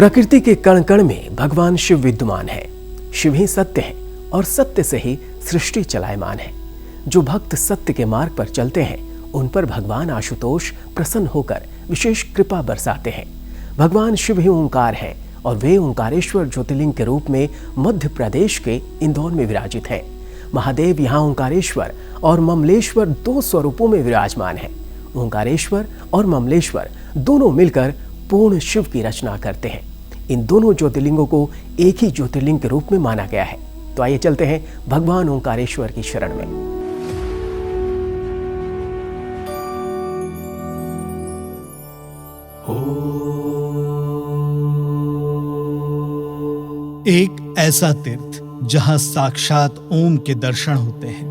प्रकृति के कण कण में भगवान शिव विद्यमान है। शिव ही सत्य है और सत्य से ही सृष्टि चलायमान है। जो भक्त सत्य के मार्ग पर चलते हैं उन पर भगवान आशुतोष प्रसन्न होकर विशेष कृपा बरसाते हैं। भगवान शिव ही ओंकार हैं और वे ओंकारेश्वर ज्योतिर्लिंग के रूप में मध्य प्रदेश के इंदौर में विराजित हैं। महादेव यहाँ ओंकारेश्वर और ममलेश्वर दो स्वरूपों में विराजमान है। ओंकारेश्वर और ममलेश्वर दोनों मिलकर पूर्ण शिव की रचना करते हैं। इन दोनों ज्योतिर्लिंगों को एक ही ज्योतिर्लिंग के रूप में माना गया है। तो आइए चलते हैं भगवान ओंकारेश्वर की शरण में। एक ऐसा तीर्थ जहां साक्षात ओम के दर्शन होते हैं,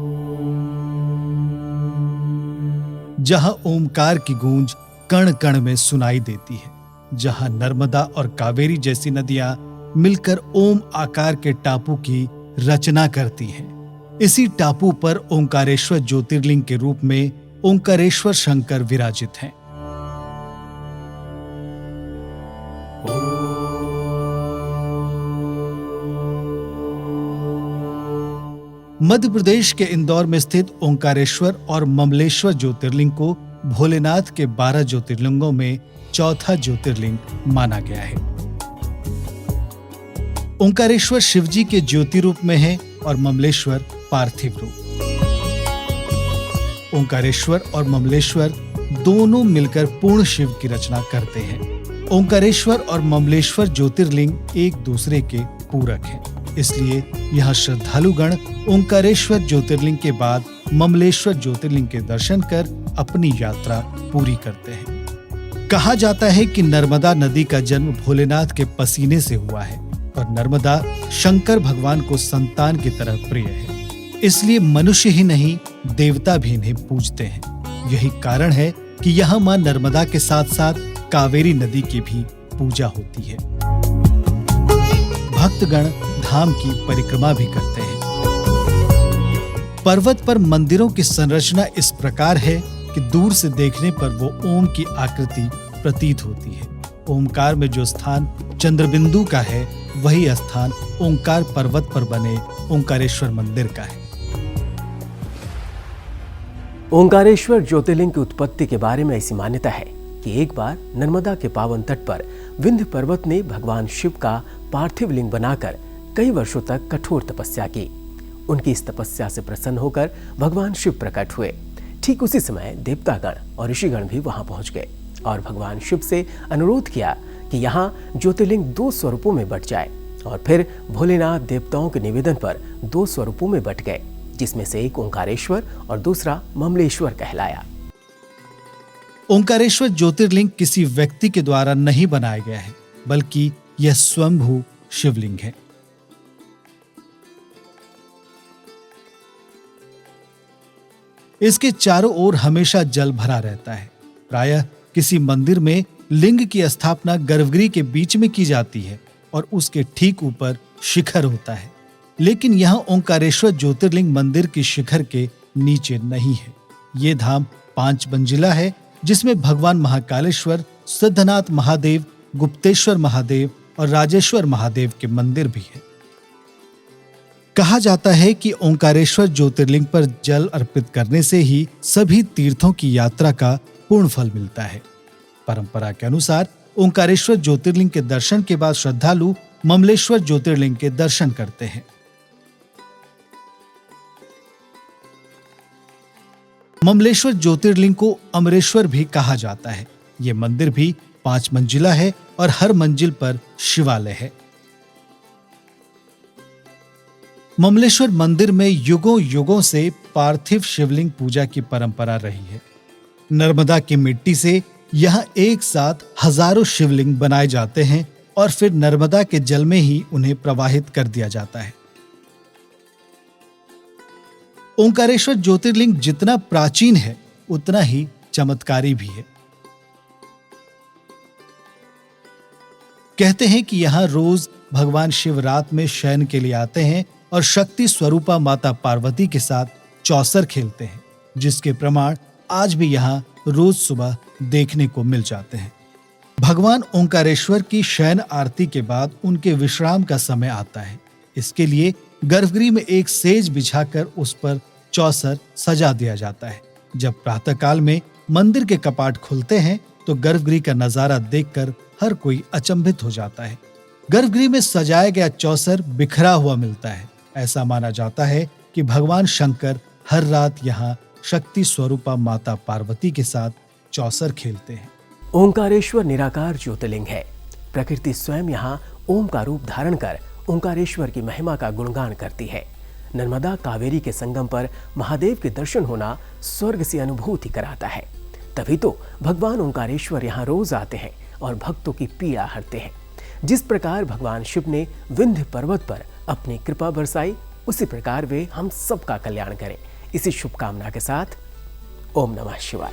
जहां ओमकार की गूंज कण कण में सुनाई देती है, जहां नर्मदा और कावेरी जैसी नदियां मिलकर ओम आकार के टापू की रचना करती हैं। इसी टापू पर ओंकारेश्वर ज्योतिर्लिंग के रूप में ओंकारेश्वर शंकर विराजित हैं। मध्य प्रदेश के इंदौर में स्थित ओंकारेश्वर और ममलेश्वर ज्योतिर्लिंग को भोलेनाथ के 12 ज्योतिर्लिंगों में चौथा ज्योतिर्लिंग माना गया है। ओंकारेश्वर शिवजी के ज्योति रूप में है और ममलेश्वर पार्थिव रूप। ओंकारेश्वर और ममलेश्वर दोनों मिलकर पूर्ण शिव की रचना करते हैं। ओंकारेश्वर और ममलेश्वर ज्योतिर्लिंग एक दूसरे के पूरक हैं। इसलिए यहाँ श्रद्धालुगण ओंकारेश्वर ज्योतिर्लिंग के बाद ममलेश्वर ज्योतिर्लिंग के दर्शन कर अपनी यात्रा पूरी करते हैं। कहा जाता है कि नर्मदा नदी का जन्म भोलेनाथ के पसीने से हुआ है और नर्मदा शंकर भगवान को संतान की तरह प्रिय है। इसलिए मनुष्य ही नहीं देवता भी इन्हें पूजते हैं। यही कारण है कि यहाँ मां नर्मदा के साथ साथ कावेरी नदी की भी पूजा होती है। भक्तगण धाम की परिक्रमा भी करते हैं। पर्वत पर मंदिरों की संरचना इस प्रकार है कि दूर से देखने पर वो ओम की आकृति प्रतीत होती है। ओमकार में जो स्थान चंद्रबिंदु का है वही स्थान ओंकार पर्वत पर बने ओंकारेश्वर मंदिर का है। ओंकारेश्वर ज्योतिर्लिंग की उत्पत्ति के बारे में ऐसी मान्यता है कि एक बार नर्मदा के पावन तट पर विंध्य पर्वत ने भगवान शिव का पार्थिव लिंग बनाकर कई वर्षों तक कठोर तपस्या की। उनकी इस तपस्या से प्रसन्न होकर भगवान शिव प्रकट हुए। ठीक उसी समय देवतागण और ऋषिगण भी वहां पहुंच गए और भगवान शिव से अनुरोध किया कि यहाँ ज्योतिर्लिंग दो स्वरूपों में बट जाए। और फिर भोलेनाथ देवताओं के निवेदन पर दो स्वरूपों में बट गए, जिसमें से एक ओंकारेश्वर और दूसरा ममलेश्वर कहलाया। ओंकारेश्वर ज्योतिर्लिंग किसी व्यक्ति के द्वारा नहीं बनाया गया है, बल्कि यह स्वयंभू शिवलिंग है। इसके चारों ओर हमेशा जल भरा रहता है। प्रायः किसी मंदिर में लिंग की स्थापना गर्भगृह के बीच में की जाती है और उसके ठीक ऊपर शिखर होता है, लेकिन यहाँ ओंकारेश्वर ज्योतिर्लिंग मंदिर की शिखर के नीचे नहीं है। ये धाम 5 मंजिला है, जिसमें भगवान महाकालेश्वर, सिद्धनाथ महादेव, गुप्तेश्वर महादेव और राजेश्वर महादेव के मंदिर भी हैं। कहा जाता है कि ओंकारेश्वर ज्योतिर्लिंग पर जल अर्पित करने से ही सभी तीर्थों की यात्रा का पूर्ण फल मिलता है। परंपरा के अनुसार ओंकारेश्वर ज्योतिर्लिंग के दर्शन के बाद श्रद्धालु ममलेश्वर ज्योतिर्लिंग के दर्शन करते हैं। ममलेश्वर ज्योतिर्लिंग को अमरेश्वर भी कहा जाता है। यह मंदिर भी 5 मंजिला है और हर मंजिल पर शिवालय है। ममलेश्वर मंदिर में युगों युगों से पार्थिव शिवलिंग पूजा की परंपरा रही है। नर्मदा की मिट्टी से यहाँ एक साथ हजारों शिवलिंग बनाए जाते हैं और फिर नर्मदा के जल में ही उन्हें प्रवाहित कर दिया जाता है। ओंकारेश्वर ज्योतिर्लिंग जितना प्राचीन है उतना ही चमत्कारी भी है। कहते हैं कि यहाँ रोज भगवान शिव रात में शयन के लिए आते हैं और शक्ति स्वरूपा माता पार्वती के साथ चौसर खेलते हैं, जिसके प्रमाण आज भी यहाँ रोज सुबह देखने को मिल जाते हैं। भगवान ओंकारेश्वर की शयन आरती के बाद उनके विश्राम का समय आता है। इसके लिए गर्भगृह में एक सेज बिछाकर उस पर चौसर सजा दिया जाता है। जब प्रातःकाल में मंदिर के कपाट खुलते हैं तो गर्भगृह का नजारा देखकर हर कोई अचंभित हो जाता है। गर्भगृह में सजाया गया चौसर बिखरा हुआ मिलता है। ऐसा माना जाता है कि भगवान शंकर हर रात यहाँ शक्ति स्वरूपा माता पार्वती के साथ चौसर खेलते हैं। ओंकारेश्वर निराकार ज्योतिर्लिंग है। प्रकृति स्वयं यहाँ ओम का रूप धारण कर ओंकारेश्वर की महिमा का गुणगान करती है। नर्मदा कावेरी के संगम पर महादेव के दर्शन होना स्वर्ग से अनुभूति कराता है। तभी तो भगवान ओंकारेश्वर यहाँ रोज आते हैं और भक्तों की पीड़ा हरते हैं। जिस प्रकार भगवान शिव ने विंध्य पर्वत पर अपनी कृपा बरसाई, उसी प्रकार वे हम सबका कल्याण करें। इसी शुभकामना के साथ ओम नमः शिवाय।